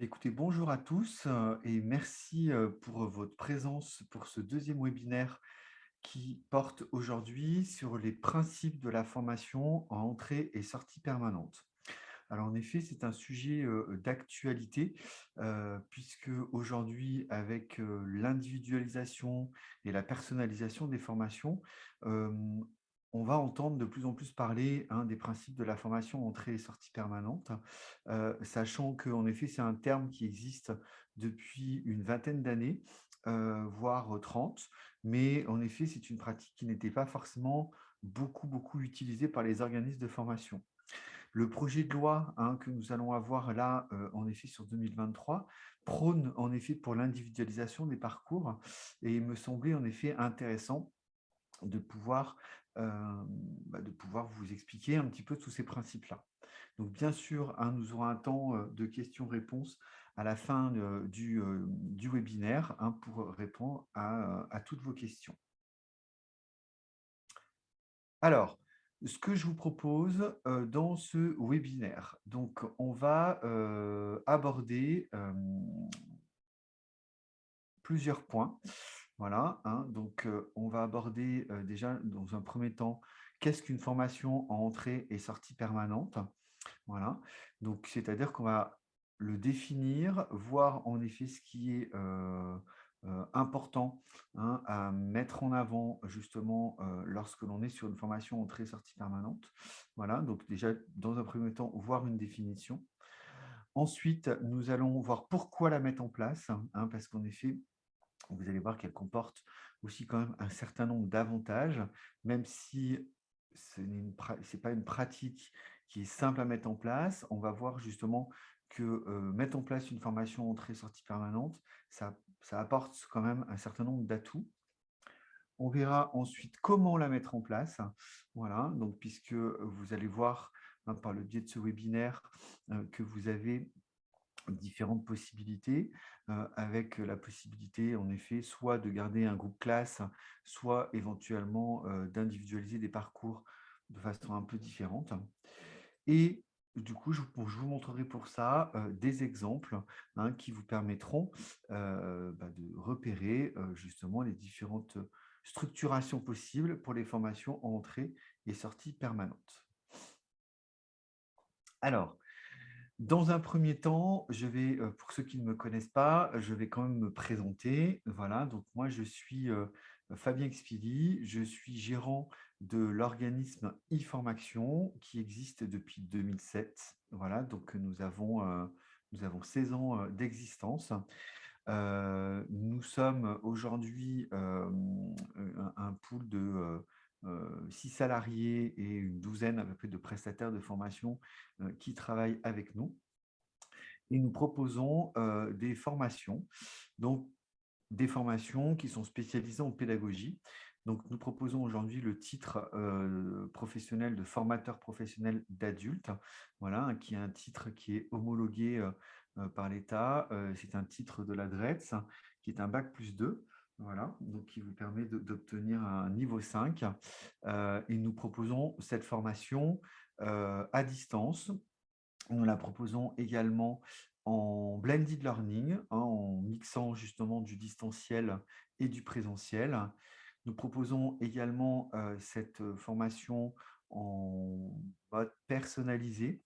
Écoutez, bonjour à tous et merci pour votre présence pour ce deuxième webinaire qui porte aujourd'hui sur les principes de la formation en entrée et sortie permanente. Alors en effet, c'est un sujet d'actualité puisque aujourd'hui, avec l'individualisation et la personnalisation des formations, euh, on va entendre de plus en plus parler des principes de la formation entrée et sortie permanente, sachant qu'en effet, c'est un terme qui existe depuis une vingtaine d'années, voire 30, mais en effet, c'est une pratique qui n'était pas forcément beaucoup utilisée par les organismes de formation. Le projet de loi que nous allons avoir là, en effet, sur 2023, prône en effet pour l'individualisation des parcours et il me semblait en effet intéressant de pouvoir, de pouvoir vous expliquer un petit peu tous ces principes-là. Donc, bien sûr, nous aurons un temps de questions-réponses à la fin du webinaire pour répondre à toutes vos questions. Alors, ce que je vous propose dans ce webinaire, donc on va aborder plusieurs points. Voilà, donc on va aborder déjà dans un premier temps, qu'est-ce qu'une formation en entrée et sortie permanente? Voilà, donc c'est-à-dire qu'on va le définir, voir en effet ce qui est important à mettre en avant justement lorsque l'on est sur une formation entrée-sortie permanente. Voilà, donc déjà dans un premier temps, voir une définition. Ensuite, nous allons voir pourquoi la mettre en place, parce qu'en effet, vous allez voir qu'elle comporte aussi quand même un certain nombre d'avantages, même si ce n'est pas une pratique qui est simple à mettre en place. On va voir justement que mettre en place une formation entrée-sortie permanente, ça apporte quand même un certain nombre d'atouts. On verra ensuite comment la mettre en place. Voilà, donc puisque vous allez voir par le biais de ce webinaire que vous avez différentes possibilités, avec la possibilité, en effet, soit de garder un groupe classe, soit éventuellement d'individualiser des parcours de façon un peu différente. Et du coup, je vous montrerai pour ça des exemples qui vous permettront de repérer justement les différentes structurations possibles pour les formations en entrée et sortie permanente. Alors, dans un premier temps, je vais, pour ceux qui ne me connaissent pas, je vais quand même me présenter. Voilà, donc moi, je suis Fabien Expili, je suis gérant de l'organisme e-formation qui existe depuis 2007. Voilà, donc nous avons 16 ans d'existence. Nous sommes aujourd'hui un pool de 6 salariés et une douzaine à peu près de prestataires de formation qui travaillent avec nous. Et nous proposons des formations, donc des formations qui sont spécialisées en pédagogie. Donc, nous proposons aujourd'hui le titre professionnel de formateur professionnel d'adulte, voilà, qui est un titre qui est homologué par l'État. C'est un titre de la DRETS, qui est un bac+2. Voilà, donc qui vous permet d'obtenir un niveau 5. Et nous proposons cette formation à distance. Nous la proposons également en blended learning, en mixant justement du distanciel et du présentiel. Nous proposons également cette formation en mode personnalisé.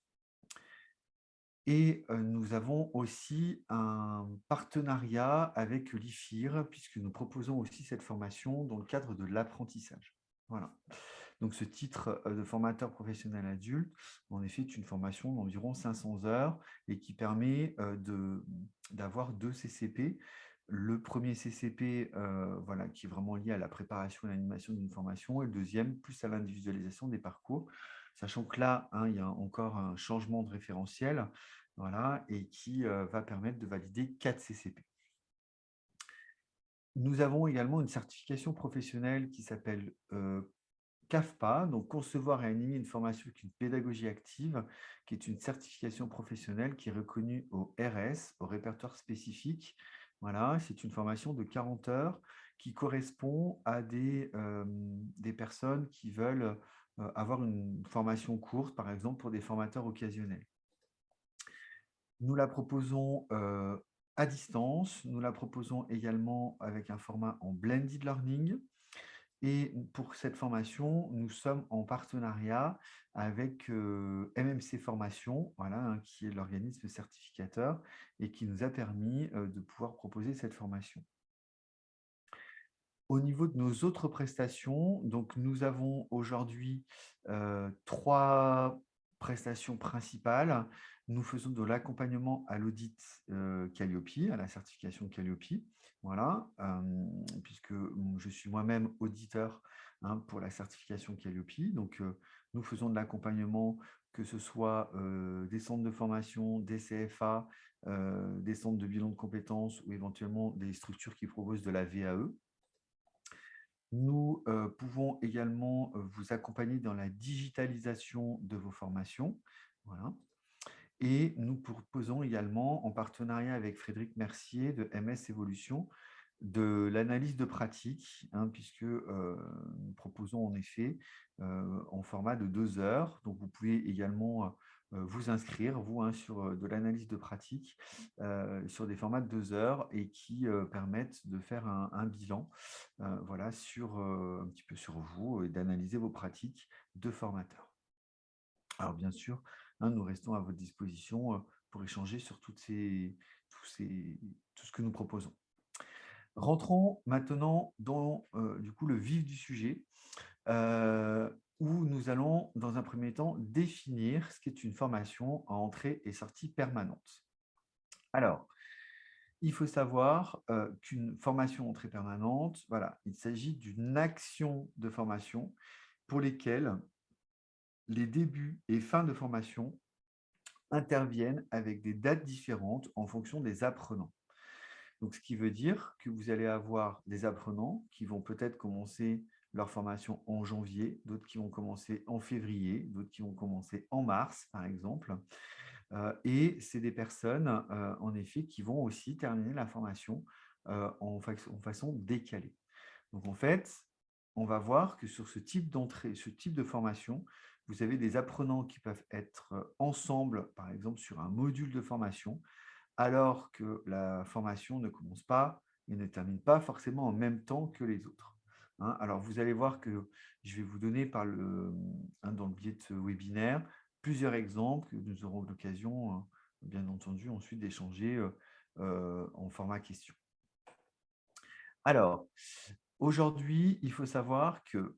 Et nous avons aussi un partenariat avec l'IFIR, puisque nous proposons aussi cette formation dans le cadre de l'apprentissage. Voilà. Donc, ce titre de formateur professionnel adulte, en effet, est une formation d'environ 500 heures et qui permet d'avoir 2 CCP. Le premier CCP, voilà, qui est vraiment lié à la préparation et l'animation d'une formation, et le deuxième, plus à l'individualisation des parcours, sachant que là, il y a encore un changement de référentiel, voilà, et qui va permettre de valider 4 CCP. Nous avons également une certification professionnelle qui s'appelle CAFPA, donc concevoir et animer une formation avec une pédagogie active, qui est une certification professionnelle qui est reconnue au RS, au répertoire spécifique. Voilà, c'est une formation de 40 heures qui correspond à des personnes qui veulent avoir une formation courte, par exemple pour des formateurs occasionnels. Nous la proposons à distance. Nous la proposons également avec un format en blended learning. Et pour cette formation, nous sommes en partenariat avec MMC Formation, voilà, hein, qui est l'organisme certificateur et qui nous a permis de pouvoir proposer cette formation. Au niveau de nos autres prestations, donc nous avons aujourd'hui 3 prestations principales. Nous faisons de l'accompagnement à l'audit Calliope, à la certification Calliope, voilà, puisque je suis moi-même auditeur, hein, pour la certification Calliope. Donc, nous faisons de l'accompagnement, que ce soit des centres de formation, des CFA, des centres de bilan de compétences ou éventuellement des structures qui proposent de la VAE. Nous pouvons également vous accompagner dans la digitalisation de vos formations. Voilà. Et nous proposons également, en partenariat avec Frédéric Mercier de MS Evolution, de l'analyse de pratique, hein, puisque nous proposons en effet en format de 2 heures. Donc, vous pouvez également vous inscrire, vous, hein, sur de l'analyse de pratique sur des formats de 2 heures et qui permettent de faire un bilan, voilà, sur, un petit peu sur vous et d'analyser vos pratiques de formateur. Alors, bien sûr, hein, nous restons à votre disposition pour échanger sur tout ce que nous proposons. Rentrons maintenant dans du coup, le vif du sujet, où nous allons, dans un premier temps, définir ce qu'est une formation à entrée et sortie permanente. Alors, il faut savoir qu'une formation entrée permanente, voilà, il s'agit d'une action de formation pour lesquelles les débuts et fins de formation interviennent avec des dates différentes en fonction des apprenants. Donc, ce qui veut dire que vous allez avoir des apprenants qui vont peut-être commencer leur formation en janvier, d'autres qui vont commencer en février, d'autres qui vont commencer en mars, par exemple. Et c'est des personnes, en effet, qui vont aussi terminer la formation en façon décalée. Donc, en fait, on va voir que sur ce type d'entrée, ce type de formation, vous avez des apprenants qui peuvent être ensemble, par exemple, sur un module de formation, alors que la formation ne commence pas et ne termine pas forcément en même temps que les autres, hein. Alors, vous allez voir que je vais vous donner dans le biais de ce webinaire plusieurs exemples que nous aurons l'occasion, bien entendu, ensuite d'échanger en format question. Alors, aujourd'hui, il faut savoir que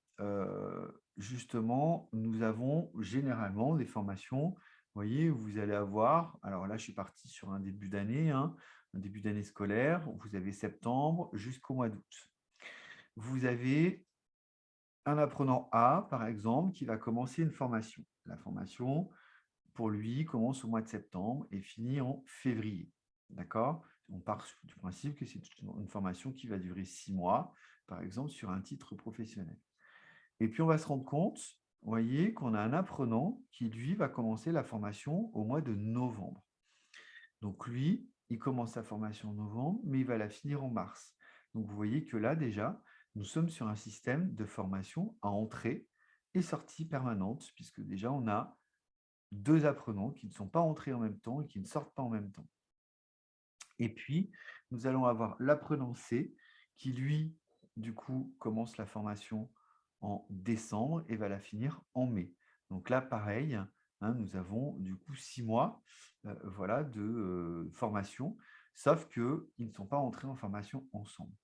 justement, nous avons généralement des formations, vous voyez, où vous allez avoir, alors là, je suis parti sur un début d'année, hein, un début d'année scolaire, où vous avez septembre jusqu'au mois d'août. Vous avez un apprenant A, par exemple, qui va commencer une formation. La formation, pour lui, commence au mois de septembre et finit en février. D'accord? On part du principe que c'est une formation qui va durer 6 mois, par exemple, sur un titre professionnel. Et puis, on va se rendre compte, vous voyez, qu'on a un apprenant qui, lui, va commencer la formation au mois de novembre. Donc, lui, il commence sa formation en novembre, mais il va la finir en mars. Donc, vous voyez que là, déjà, nous sommes sur un système de formation à entrée et sortie permanente, puisque déjà, on a 2 apprenants qui ne sont pas entrés en même temps et qui ne sortent pas en même temps. Et puis, nous allons avoir l'apprenant C qui, lui, du coup, commence la formation en décembre et va la finir en mai. Donc là, pareil, hein, nous avons du coup 6 mois voilà, de formation, sauf qu'ils ne sont pas entrés en formation ensemble.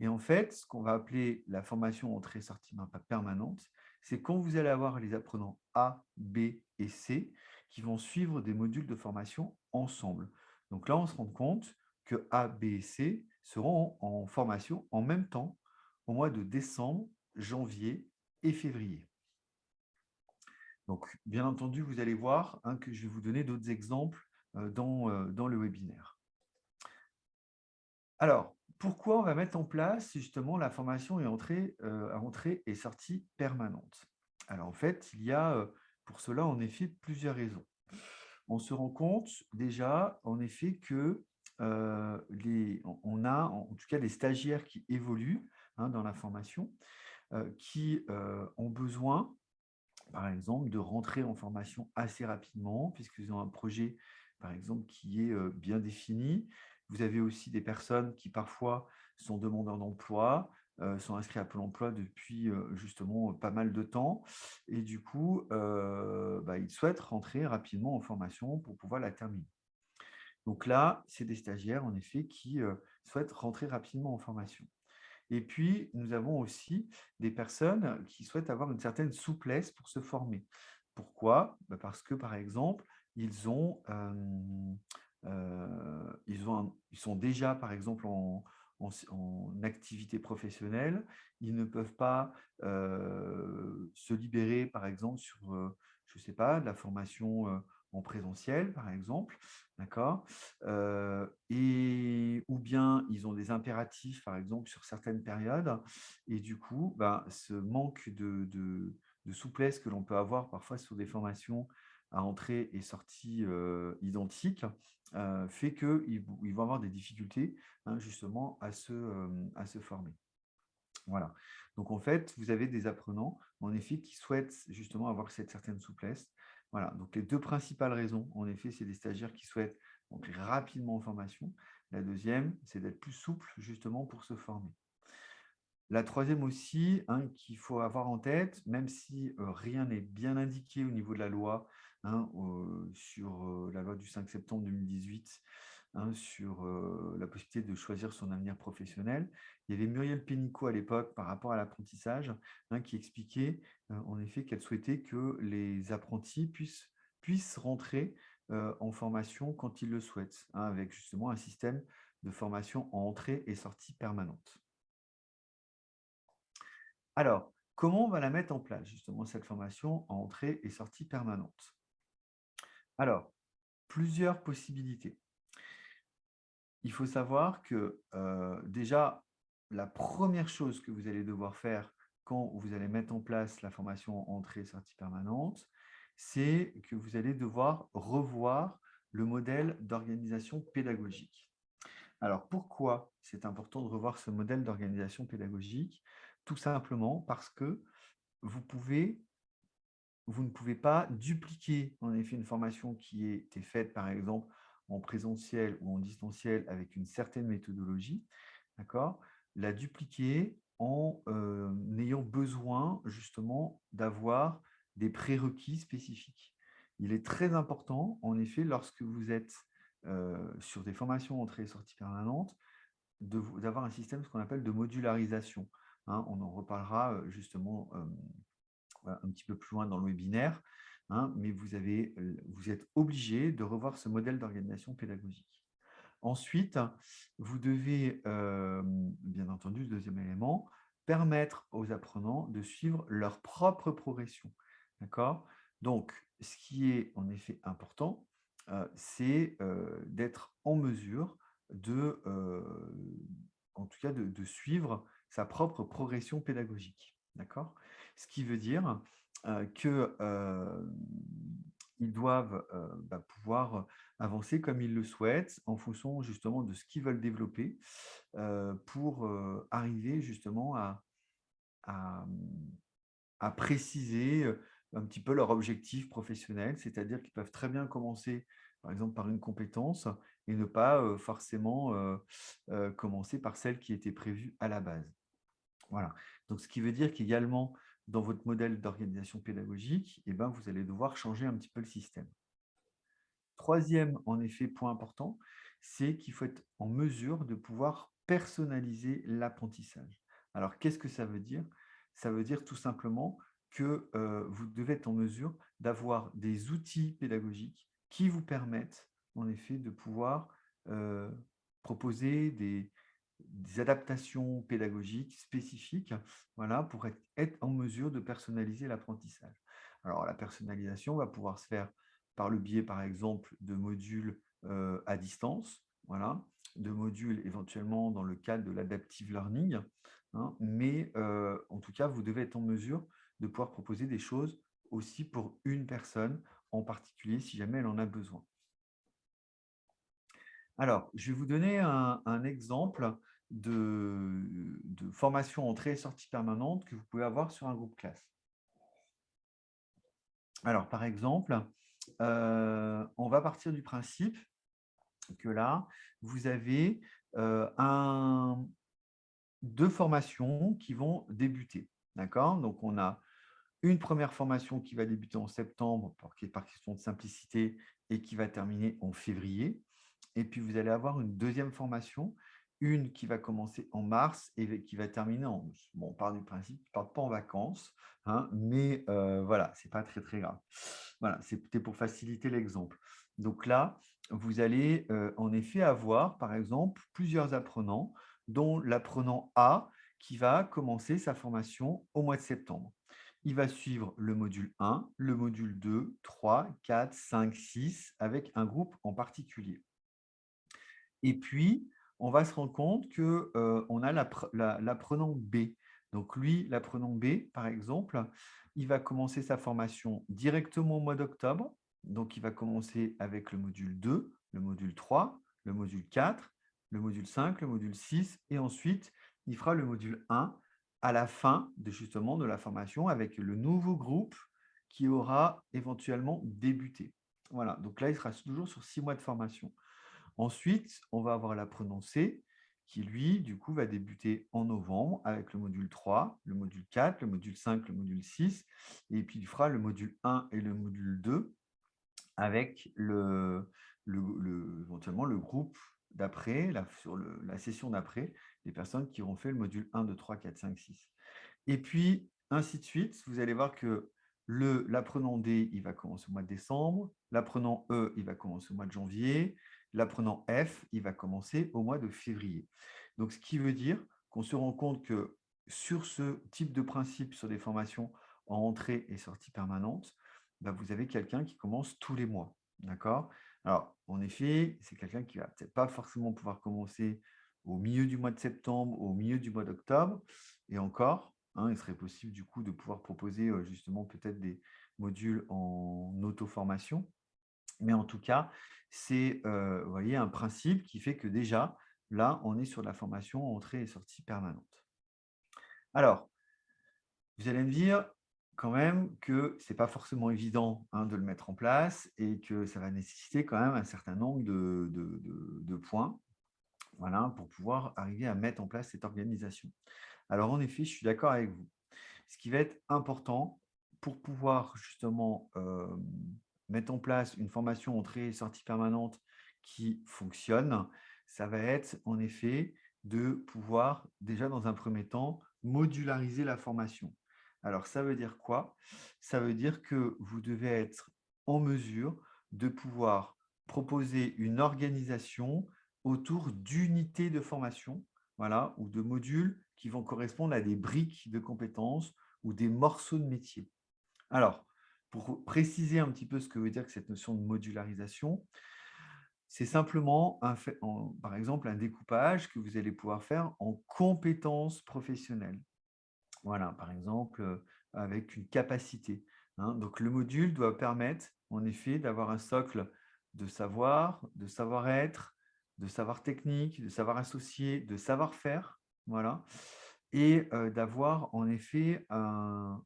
Et en fait, ce qu'on va appeler la formation entrée-sortie permanente, c'est quand vous allez avoir les apprenants A, B et C qui vont suivre des modules de formation ensemble. Donc là, on se rend compte que A, B et C seront en formation en même temps au mois de décembre, janvier et février. Donc, bien entendu, vous allez voir, hein, que je vais vous donner d'autres exemples dans le webinaire. Alors, pourquoi on va mettre en place justement la formation à entrée et sortie permanente? Alors, en fait, il y a pour cela, en effet, plusieurs raisons. On se rend compte déjà, en effet, que on a en tout cas des stagiaires qui évoluent, hein, dans la formation, qui ont besoin, par exemple, de rentrer en formation assez rapidement, puisqu'ils ont un projet par exemple, qui est bien définie. Vous avez aussi des personnes qui parfois sont demandeurs d'emploi, sont inscrits à Pôle emploi depuis justement pas mal de temps. Et du coup, ils souhaitent rentrer rapidement en formation pour pouvoir la terminer. Donc là, c'est des stagiaires, en effet, qui souhaitent rentrer rapidement en formation. Et puis, nous avons aussi des personnes qui souhaitent avoir une certaine souplesse pour se former. Pourquoi? Parce que, par exemple, ils sont déjà, par exemple, en activité professionnelle. Ils ne peuvent pas se libérer, par exemple, sur, je ne sais pas, de la formation en présentiel, par exemple. D'accord? Ou bien ils ont des impératifs, par exemple, sur certaines périodes. Et du coup, ce manque de souplesse que l'on peut avoir parfois sur des formations à entrée et sortie identiques fait qu'ils vont avoir des difficultés justement à se former. Voilà. Donc, en fait, vous avez des apprenants, en effet, qui souhaitent justement avoir cette certaine souplesse. Voilà. Donc, les deux principales raisons, en effet, c'est des stagiaires qui souhaitent entrer rapidement en formation. La deuxième, c'est d'être plus souple, justement, pour se former. La troisième aussi, qu'il faut avoir en tête, même si rien n'est bien indiqué au niveau de la loi, sur la loi du 5 septembre 2018, sur la possibilité de choisir son avenir professionnel. Il y avait Muriel Pénicaud à l'époque par rapport à l'apprentissage, qui expliquait en effet qu'elle souhaitait que les apprentis puissent rentrer en formation quand ils le souhaitent, avec justement un système de formation en entrée et sortie permanente. Alors, comment on va la mettre en place, justement, cette formation en entrée et sortie permanente? Alors, plusieurs possibilités. Il faut savoir que déjà, la première chose que vous allez devoir faire quand vous allez mettre en place la formation entrée et sortie permanente, c'est que vous allez devoir revoir le modèle d'organisation pédagogique. Alors, pourquoi c'est important de revoir ce modèle d'organisation pédagogique? Tout simplement parce que vous ne pouvez pas dupliquer en effet une formation qui a été faite, par exemple, en présentiel ou en distanciel avec une certaine méthodologie, d'accord? La dupliquer en ayant besoin justement d'avoir des prérequis spécifiques. Il est très important, en effet, lorsque vous êtes sur des formations entrée et sortie permanente, d'avoir un système, ce qu'on appelle de modularisation. On en reparlera justement un petit peu plus loin dans le webinaire, mais vous êtes obligé de revoir ce modèle d'organisation pédagogique. Ensuite, vous devez, bien entendu, le deuxième élément, permettre aux apprenants de suivre leur propre progression. D'accord? Donc, ce qui est en effet important, c'est d'être en mesure en tout cas, de suivre sa propre progression pédagogique. D'accord? Ce qui veut dire qu'ils doivent pouvoir avancer comme ils le souhaitent en fonction justement de ce qu'ils veulent développer pour arriver justement à, à préciser un petit peu leur objectif professionnel, c'est-à-dire qu'ils peuvent très bien commencer par exemple par une compétence et ne pas forcément commencer par celle qui était prévue à la base. Voilà. Donc, ce qui veut dire qu'également, dans votre modèle d'organisation pédagogique, vous allez devoir changer un petit peu le système. Troisième, en effet, point important, c'est qu'il faut être en mesure de pouvoir personnaliser l'apprentissage. Alors, qu'est-ce que ça veut dire? Ça veut dire tout simplement que vous devez être en mesure d'avoir des outils pédagogiques qui vous permettent, en effet, de pouvoir proposer des adaptations pédagogiques spécifiques, voilà, pour être en mesure de personnaliser l'apprentissage. Alors, la personnalisation va pouvoir se faire par le biais, par exemple, de modules à distance, voilà, de modules éventuellement dans le cadre de l'adaptive learning, mais en tout cas, vous devez être en mesure de pouvoir proposer des choses aussi pour une personne en particulier, si jamais elle en a besoin. Alors, je vais vous donner un exemple de formation entrée et sortie permanente que vous pouvez avoir sur un groupe classe. Alors, par exemple, on va va partir du principe que là, vous avez deux formations qui vont débuter. D'accord? Donc, on a une première formation qui va débuter en septembre par question de simplicité et qui va terminer en février. Et puis, vous allez avoir une deuxième formation, une qui va commencer en mars et qui va terminer en… Bon, on part du principe qu'ils ne partent pas en vacances, hein, mais voilà, ce n'est pas très, très grave. Voilà, c'était pour faciliter l'exemple. Donc là, vous allez en effet avoir, par exemple, plusieurs apprenants, dont l'apprenant A qui va commencer sa formation au mois de septembre. Il va suivre le module 1, le module 2, 3, 4, 5, 6, avec un groupe en particulier. Et puis, on va se rendre compte qu'on a l'apprenant B. Donc, lui, l'apprenant B, par exemple, il va commencer sa formation directement au mois d'octobre. Donc, il va commencer avec le module 2, le module 3, le module 4, le module 5, le module 6, et ensuite, il fera le module 1 à la fin justement de la formation avec le nouveau groupe qui aura éventuellement débuté. Voilà, donc là, il sera toujours sur 6 mois de formation. Ensuite, on va avoir l'apprenant C qui, lui, du coup, va débuter en novembre avec le module 3, le module 4, le module 5, le module 6, et puis il fera le module 1 et le module 2 avec éventuellement le groupe d'après, sur la session d'après, les personnes qui auront fait le module 1, 2, 3, 4, 5, 6. Et puis, ainsi de suite, vous allez voir que l'apprenant D, il va commencer au mois de décembre, l'apprenant E, il va commencer au mois de janvier, l'apprenant F, il va commencer au mois de février. Donc, ce qui veut dire qu'on se rend compte que sur ce type de principe, sur des formations en entrée et sortie permanente, bah, vous avez quelqu'un qui commence tous les mois. D'accord? Alors, en effet, c'est quelqu'un qui ne va peut-être pas forcément pouvoir commencer au milieu du mois de septembre, au milieu du mois d'octobre, et encore, hein, il serait possible du coup de pouvoir proposer justement peut-être des modules en auto-formation. Mais en tout cas, c'est vous voyez, un principe qui fait que déjà, là, on est sur la formation entrée et sortie permanente. Alors, vous allez me dire quand même que ce n'est pas forcément évident, hein, de le mettre en place et que ça va nécessiter quand même un certain nombre de points, voilà, pour pouvoir arriver à mettre en place cette organisation. Alors, en effet, je suis d'accord avec vous. Ce qui va être important pour pouvoir justement mettre en place une formation entrée et sortie permanente qui fonctionne, ça va être en effet de pouvoir déjà dans un premier temps modulariser la formation. Alors ça veut dire quoi? Ça veut dire que vous devez être en mesure de pouvoir proposer une organisation autour d'unités de formation, voilà, ou de modules qui vont correspondre à des briques de compétences ou des morceaux de métier. Alors, pour préciser un petit peu ce que veut dire que cette notion de modularisation, c'est simplement, par exemple, un découpage que vous allez pouvoir faire en compétences professionnelles. Voilà, par exemple, avec une capacité, hein. Donc, le module doit permettre, en effet, d'avoir un socle de savoir, de savoir-être, de savoir technique, de savoir associé, de savoir-faire, voilà, et d'avoir, en effet, un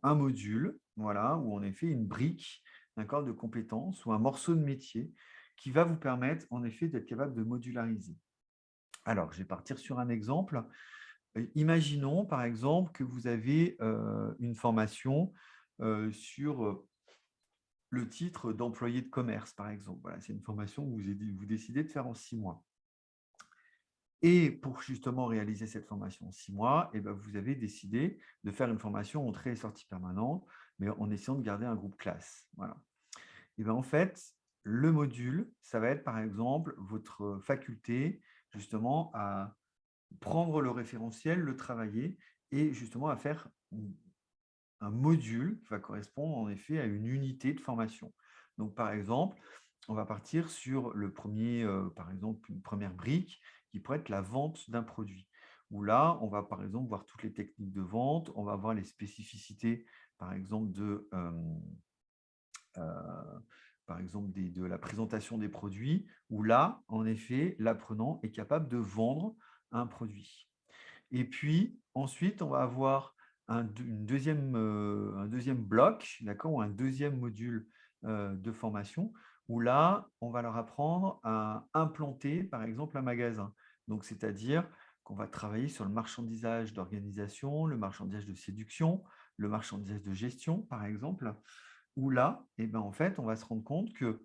module, voilà, ou en effet une brique, d'accord, de compétences ou un morceau de métier qui va vous permettre, en effet, d'être capable de modulariser. Alors, je vais partir sur un exemple. Imaginons, par exemple, que vous avez une formation sur le titre d'employé de commerce, par exemple. Voilà, c'est une formation que vous décidez de faire en 6 mois. Et pour justement réaliser cette formation en 6 mois, eh ben, vous avez décidé de faire une formation entrée et sortie permanente, mais en essayant de garder un groupe classe. Voilà. Et ben, en fait, le module, ça va être par exemple votre faculté justement à prendre le référentiel, le travailler et justement à faire un module qui va correspondre en effet à une unité de formation. Donc, par exemple, on va partir sur le premier, par exemple, une première brique qui pourrait être la vente d'un produit. Où là, on va par exemple voir toutes les techniques de vente, on va voir les spécificités, par exemple, de la présentation des produits, où là, en effet, l'apprenant est capable de vendre un produit. Et puis, ensuite, on va avoir un deuxième bloc, d'accord, ou un deuxième module de formation, où là, on va leur apprendre à implanter, par exemple, un magasin. Donc, c'est-à-dire qu'on va travailler sur le marchandisage d'organisation, le marchandisage de séduction, le marchandisage de gestion, par exemple, où là, eh ben, en fait, on va se rendre compte que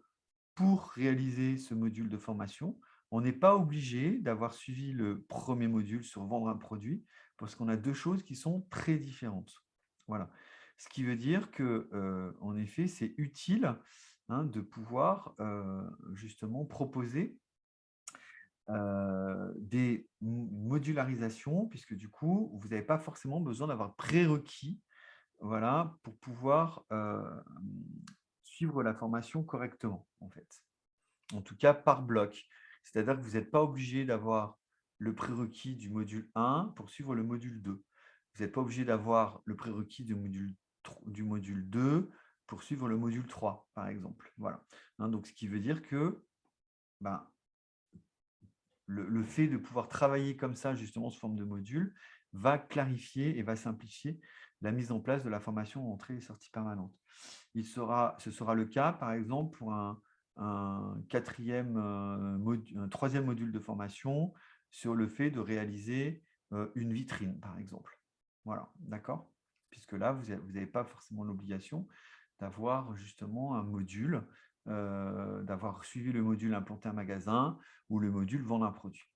pour réaliser ce module de formation, on n'est pas obligé d'avoir suivi le premier module sur vendre un produit, parce qu'on a deux choses qui sont très différentes. Voilà. Ce qui veut dire que, en effet, c'est utile de pouvoir justement proposer des modularisations, puisque du coup, vous n'avez pas forcément besoin d'avoir prérequis, voilà, pour pouvoir suivre la formation correctement, en fait. En tout cas, par bloc. C'est-à-dire que vous n'êtes pas obligé d'avoir le prérequis du module 1 pour suivre le module 2. Vous n'êtes pas obligé d'avoir le prérequis du module 2 pour suivre le module 3, par exemple. Voilà. Donc, ce qui veut dire que ben, le fait de pouvoir travailler comme ça, justement, sous forme de module, va clarifier et va simplifier la mise en place de la formation en entrée et sortie permanente. Ce sera le cas, par exemple, pour un troisième module de formation sur le fait de réaliser une vitrine, par exemple. Voilà, d'accord? Puisque là, vous n'avez pas forcément l'obligation d'avoir justement un module, d'avoir suivi le module implanter un magasin ou le module vendre un produit.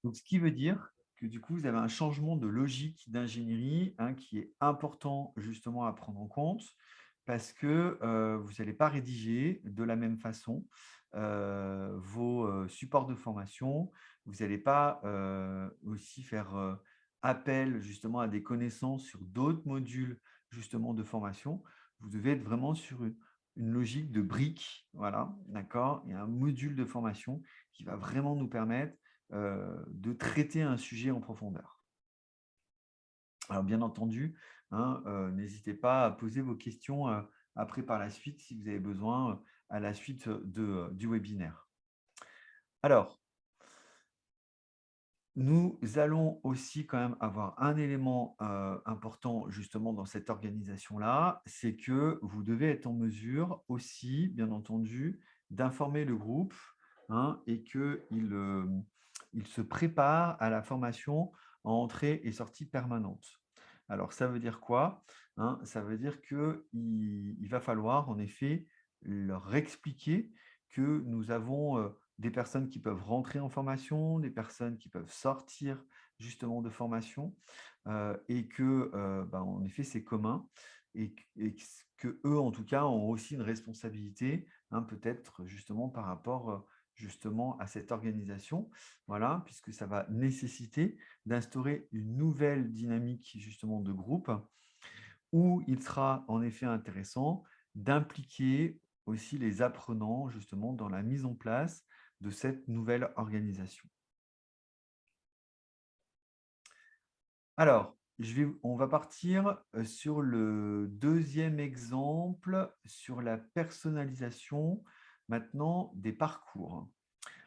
Donc, ce qui veut dire que du coup, vous avez un changement de logique d'ingénierie qui est important justement à prendre en compte parce que vous n'allez pas rédiger de la même façon vos supports de formation. Vous n'allez pas aussi faire appel justement à des connaissances sur d'autres modules justement de formation. Vous devez être vraiment sur une logique de briques, voilà, d'accord, et un module de formation qui va vraiment nous permettre de traiter un sujet en profondeur. Alors, bien entendu, n'hésitez pas à poser vos questions après par la suite si vous avez besoin à la suite du webinaire. Alors, nous allons aussi quand même avoir un élément important justement dans cette organisation-là, c'est que vous devez être en mesure aussi, bien entendu, d'informer le groupe et qu'il il se prépare à la formation en entrée et sortie permanente. Alors, ça veut dire quoi? Ça veut dire qu'il va falloir en effet leur expliquer que nous avons des personnes qui peuvent rentrer en formation, des personnes qui peuvent sortir justement de formation et que, en effet, c'est commun et que eux, en tout cas, ont aussi une responsabilité, peut-être justement par rapport justement à cette organisation, voilà, puisque ça va nécessiter d'instaurer une nouvelle dynamique justement de groupe où il sera en effet intéressant d'impliquer aussi les apprenants justement dans la mise en place de cette nouvelle organisation. Alors, on va partir sur le deuxième exemple, sur la personnalisation maintenant des parcours.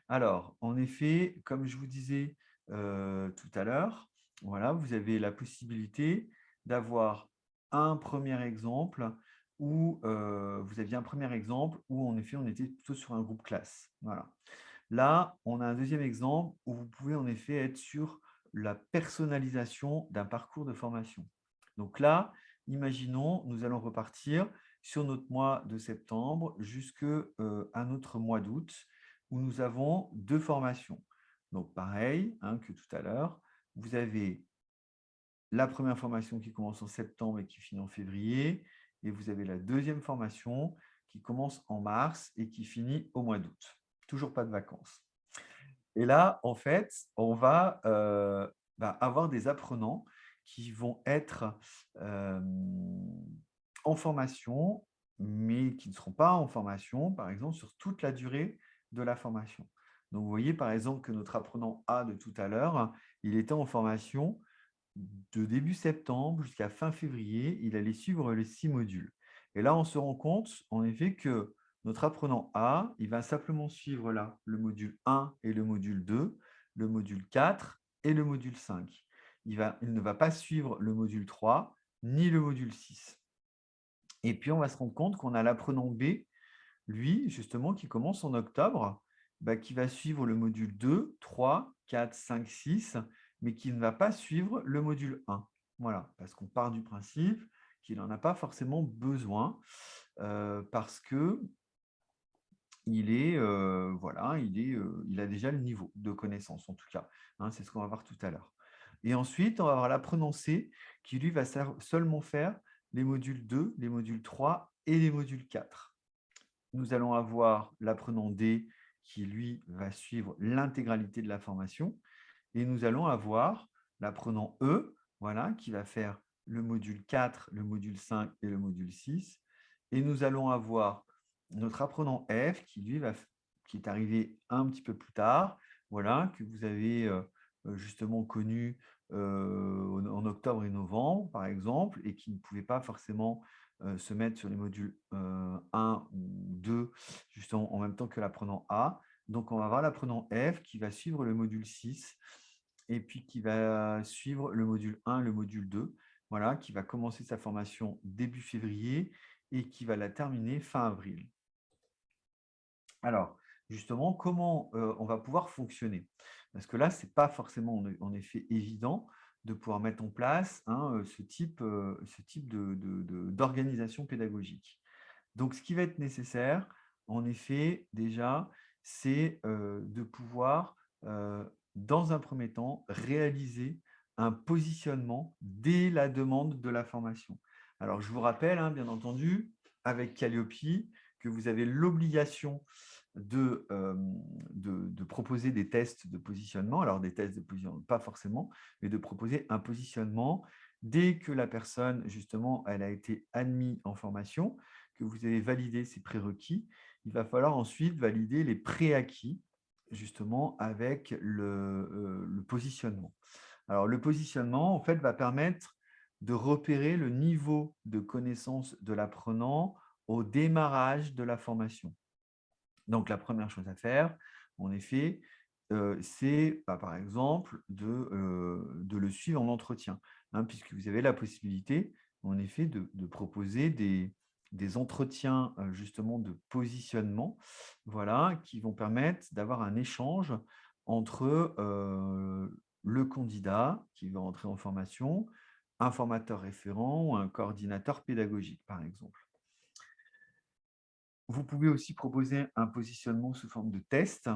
Alors, en effet, comme je vous disais tout à l'heure, voilà, vous avez la possibilité d'avoir un premier exemple où vous aviez un premier exemple où en effet on était plutôt sur un groupe classe. Voilà. Là, on a un deuxième exemple où vous pouvez en effet être sur la personnalisation d'un parcours de formation. Donc là, imaginons, nous allons repartir sur notre mois de septembre jusqu'à notre mois d'août où nous avons deux formations. Donc pareil que tout à l'heure, vous avez la première formation qui commence en septembre et qui finit en février, et vous avez la deuxième formation qui commence en mars et qui finit au mois d'août. Toujours pas de vacances. Et là, en fait, on va avoir des apprenants qui vont être en formation, mais qui ne seront pas en formation, par exemple, sur toute la durée de la formation. Donc, vous voyez, par exemple, que notre apprenant A de tout à l'heure, il était en formation de début septembre jusqu'à fin février. Il allait suivre les 6 modules. Et là, on se rend compte, en effet, que notre apprenant A, il va simplement suivre là le module 1 et le module 2, le module 4 et le module 5. Il ne va pas suivre le module 3 ni le module 6. Et puis, on va se rendre compte qu'on a l'apprenant B, lui, justement, qui commence en octobre, qui va suivre le module 2, 3, 4, 5, 6, mais qui ne va pas suivre le module 1. Voilà, parce qu'on part du principe qu'il n'en a pas forcément besoin, parce que voilà, il a déjà le niveau de connaissance, en tout cas. Hein, c'est ce qu'on va voir tout à l'heure. Et ensuite, on va avoir l'apprenant C qui, lui, va seulement faire les modules 2, les modules 3 et les modules 4. Nous allons avoir l'apprenant D qui, lui, va suivre l'intégralité de la formation. Et nous allons avoir l'apprenant E, voilà, qui va faire le module 4, le module 5 et le module 6. Et nous allons avoir notre apprenant F qui, lui, qui est arrivé un petit peu plus tard, voilà, que vous avez justement connu en octobre et novembre, par exemple, et qui ne pouvait pas forcément se mettre sur les modules 1 ou 2, justement en même temps que l'apprenant A. Donc, on va avoir l'apprenant F qui va suivre le module 6 et puis qui va suivre le module 1, le module 2, voilà, qui va commencer sa formation début février et qui va la terminer fin avril. Alors, justement, comment on va pouvoir fonctionner? Parce que là, ce n'est pas forcément en effet évident de pouvoir mettre en place ce type d'organisation pédagogique. Donc, ce qui va être nécessaire, en effet, déjà, c'est de pouvoir, dans un premier temps, réaliser un positionnement dès la demande de la formation. Alors, je vous rappelle, bien entendu, avec Calliope, que vous avez l'obligation de proposer des tests de positionnement. Alors, des tests de positionnement, pas forcément, mais de proposer un positionnement dès que la personne, justement, elle a été admise en formation, que vous avez validé ces prérequis. Il va falloir ensuite valider les préacquis, justement, avec le positionnement. Alors, le positionnement, en fait, va permettre de repérer le niveau de connaissance de l'apprenant au démarrage de la formation. Donc, la première chose à faire, en effet, c'est par exemple de le suivre en entretien, puisque vous avez la possibilité, en effet, de proposer des entretiens justement de positionnement, voilà, qui vont permettre d'avoir un échange entre le candidat qui va entrer en formation, un formateur référent ou un coordinateur pédagogique, par exemple. Vous pouvez aussi proposer un positionnement sous forme de test,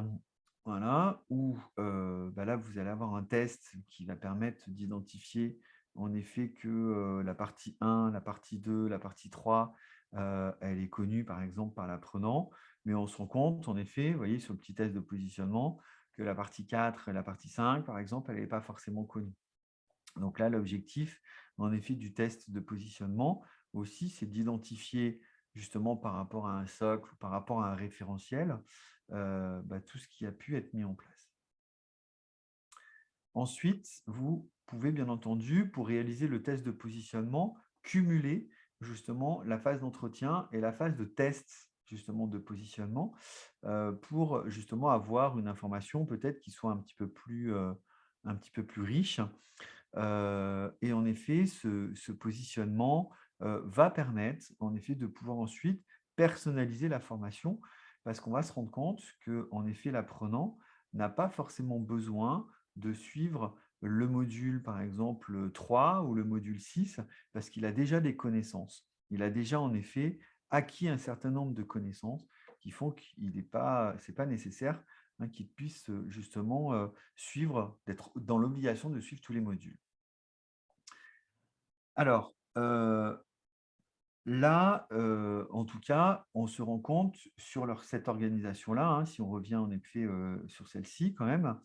voilà, où là, vous allez avoir un test qui va permettre d'identifier en effet que la partie 1, la partie 2, la partie 3, elle est connue par exemple par l'apprenant, mais on se rend compte en effet, vous voyez sur le petit test de positionnement, que la partie 4 et la partie 5, par exemple, elle n'est pas forcément connue. Donc là, l'objectif, en effet, du test de positionnement aussi, c'est d'identifier justement par rapport à un socle ou par rapport à un référentiel, tout ce qui a pu être mis en place. Ensuite, vous pouvez bien entendu, pour réaliser le test de positionnement, cumuler justement la phase d'entretien et la phase de test justement de positionnement pour justement avoir une information peut-être qui soit un petit peu plus riche. Et en effet, ce positionnement va permettre en effet de pouvoir ensuite personnaliser la formation parce qu'on va se rendre compte que en effet, l'apprenant n'a pas forcément besoin de suivre le module, par exemple, 3 ou le module 6 parce qu'il a déjà des connaissances. Il a déjà en effet acquis un certain nombre de connaissances qui font qu'il n'est pas, c'est pas nécessaire qu'il puisse justement suivre, d'être dans l'obligation de suivre tous les modules. Alors, là, en tout cas, on se rend compte sur cette organisation-là, si on revient en effet sur celle-ci quand même,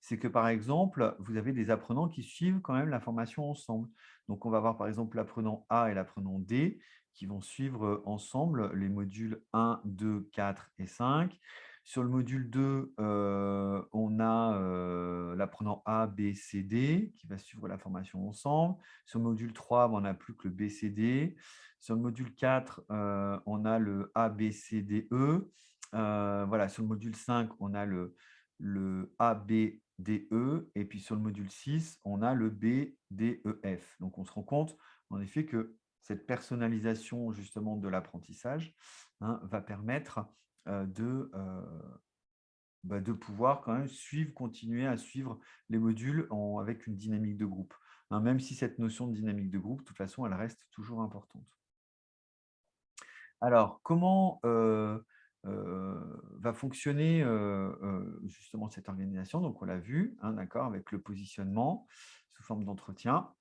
c'est que par exemple, vous avez des apprenants qui suivent quand même la formation ensemble. Donc, on va avoir par exemple l'apprenant A et l'apprenant D qui vont suivre ensemble les modules 1, 2, 4 et 5. Sur le module 2, on a l'apprenant A, B, C, D qui va suivre la formation ensemble. Sur le module 3, on n'a plus que le B, C, D. Sur le module 4, on a le A, B, C, D, E. Voilà, sur le module 5, on a le A, B, D, E. Et puis sur le module 6, on a le B, D, E, F. Donc on se rend compte en effet que cette personnalisation justement de l'apprentissage, hein, va permettre de pouvoir quand même continuer à suivre les modules avec une dynamique de groupe, hein, même si cette notion de dynamique de groupe, de toute façon, elle reste toujours importante. Alors, comment va fonctionner justement cette organisation? Donc, on l'a vu, hein, d'accord, avec le positionnement sous forme d'entretien.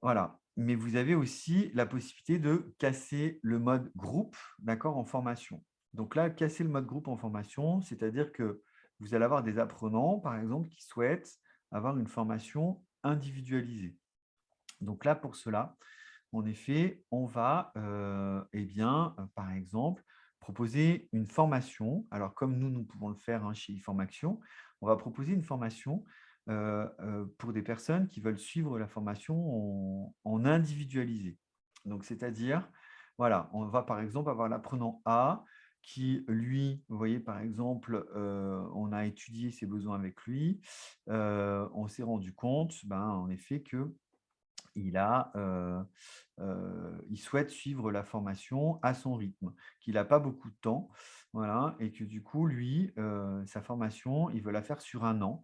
Voilà. Mais vous avez aussi la possibilité de casser le mode groupe, d'accord, en formation. Donc là, casser le mode groupe en formation, c'est-à-dire que vous allez avoir des apprenants, par exemple, qui souhaitent avoir une formation individualisée. Donc là, pour cela, en effet, on va, par exemple, proposer une formation. Alors, comme nous pouvons le faire, hein, chez eFormation, on va proposer une formation pour des personnes qui veulent suivre la formation en individualisé. Donc, c'est-à-dire, voilà, on va par exemple avoir l'apprenant A qui, lui, vous voyez, par exemple, on a étudié ses besoins avec lui, on s'est rendu compte, en effet, que il souhaite suivre la formation à son rythme, qu'il n'a pas beaucoup de temps, voilà, et que du coup, lui, sa formation, il veut la faire sur un an.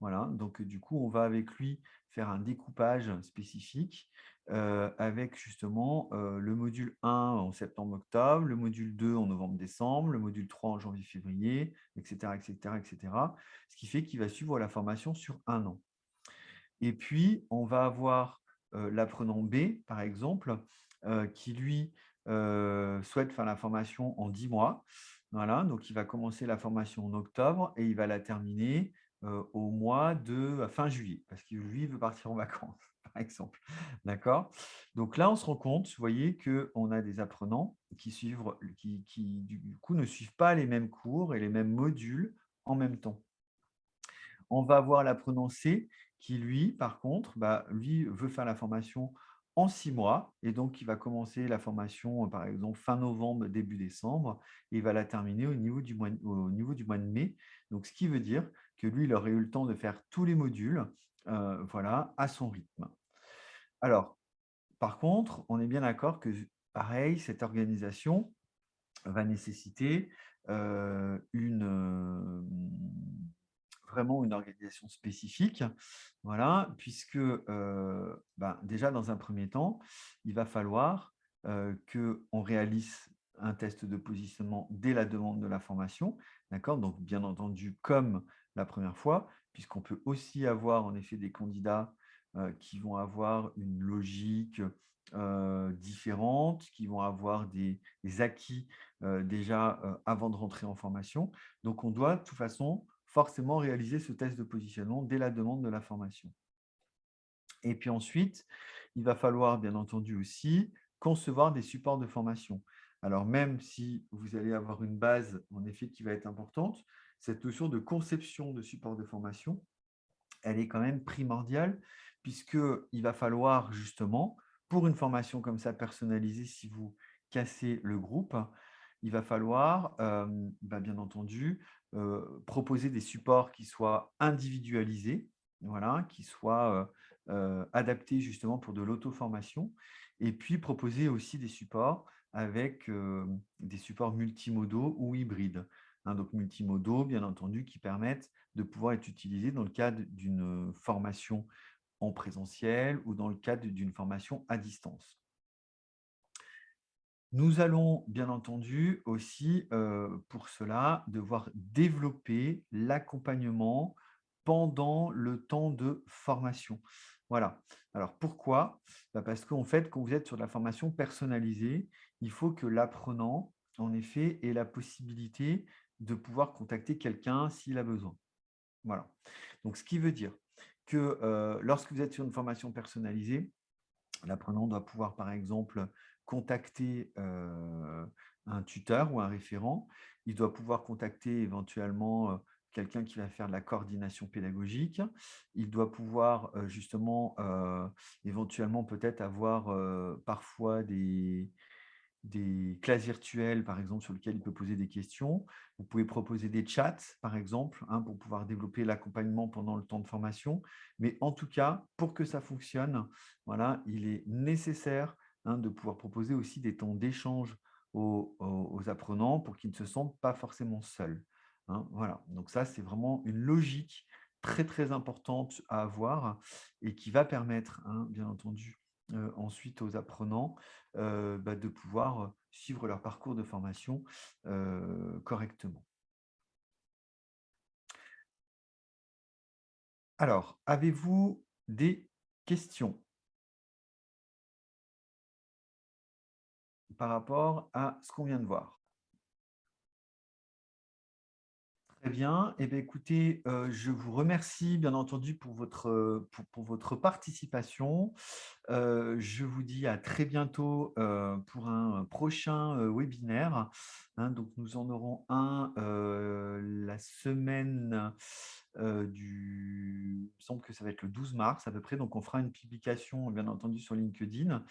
Voilà, donc du coup, on va avec lui faire un découpage spécifique avec justement le module 1 en septembre-octobre, le module 2 en novembre-décembre, le module 3 en janvier-février, etc., etc., etc. Ce qui fait qu'il va suivre la formation sur un an. Et puis, on va avoir l'apprenant B, par exemple, qui, lui, souhaite faire la formation en 10 mois. Voilà, donc il va commencer la formation en octobre et il va la terminer au mois de fin juillet, parce que lui veut partir en vacances, par exemple. D'accord? Donc là, on se rend compte, vous voyez, qu'on a des apprenants qui, du coup, ne suivent pas les mêmes cours et les mêmes modules en même temps. On va avoir l'apprenant C qui, lui, par contre, lui veut faire la formation en 6 mois et donc il va commencer la formation, par exemple, fin novembre, début décembre, et il va la terminer au niveau du mois de mai. Donc, ce qui veut dire que lui, il aurait eu le temps de faire tous les modules, voilà, à son rythme. Alors, par contre, on est bien d'accord que, pareil, cette organisation va nécessiter vraiment une organisation spécifique, voilà, puisque déjà dans un premier temps, il va falloir qu'on réalise un test de positionnement dès la demande de la formation, d'accord? Donc, bien entendu, comme la première fois, puisqu'on peut aussi avoir en effet des candidats qui vont avoir une logique différente, qui vont avoir des acquis déjà avant de rentrer en formation. Donc, on doit de toute façon forcément réaliser ce test de positionnement dès la demande de la formation. Et puis ensuite, il va falloir bien entendu aussi concevoir des supports de formation. Alors, même si vous allez avoir une base en effet qui va être importante, cette notion de conception de support de formation, elle est quand même primordiale, puisqu'il va falloir justement, pour une formation comme ça personnalisée, si vous cassez le groupe, il va falloir, bien entendu, proposer des supports qui soient individualisés, voilà, qui soient adaptés justement pour de l'auto-formation, et puis proposer aussi des supports avec des supports multimodaux ou hybrides. Hein, donc multimodaux, bien entendu, qui permettent de pouvoir être utilisés dans le cadre d'une formation en présentiel ou dans le cadre d'une formation à distance. Nous allons bien entendu aussi, pour cela, devoir développer l'accompagnement pendant le temps de formation. Voilà. Alors pourquoi? Parce qu'en fait, quand vous êtes sur de la formation personnalisée, il faut que l'apprenant, en effet, ait la possibilité de pouvoir contacter quelqu'un s'il a besoin. Voilà. Donc, ce qui veut dire que lorsque vous êtes sur une formation personnalisée, l'apprenant doit pouvoir, par exemple, contacter un tuteur ou un référent. Il doit pouvoir contacter éventuellement quelqu'un qui va faire de la coordination pédagogique. Il doit pouvoir justement, éventuellement, peut-être avoir parfois des classes virtuelles, par exemple, sur lesquelles il peut poser des questions. Vous pouvez proposer des chats, par exemple, hein, pour pouvoir développer l'accompagnement pendant le temps de formation. Mais en tout cas, pour que ça fonctionne, voilà, il est nécessaire, hein, de pouvoir proposer aussi des temps d'échange aux apprenants pour qu'ils ne se sentent pas forcément seuls, hein. Voilà, donc ça, c'est vraiment une logique très, très importante à avoir et qui va permettre, hein, bien entendu, ensuite aux apprenants de pouvoir suivre leur parcours de formation correctement. Alors, avez-vous des questions par rapport à ce qu'on vient de voir? Très bien. Eh bien, écoutez, je vous remercie bien entendu pour pour votre participation. Je vous dis à très bientôt pour un prochain webinaire, hein. Donc, nous en aurons un la semaine il me semble que ça va être le 12 mars à peu près. Donc, on fera une publication, bien entendu, sur LinkedIn.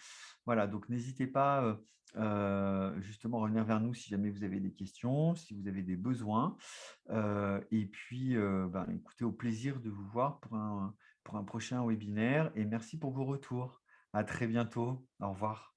Voilà, donc n'hésitez pas justement à revenir vers nous si jamais vous avez des questions, si vous avez des besoins. Et puis, écoutez, au plaisir de vous voir pour un prochain webinaire et merci pour vos retours. À très bientôt. Au revoir.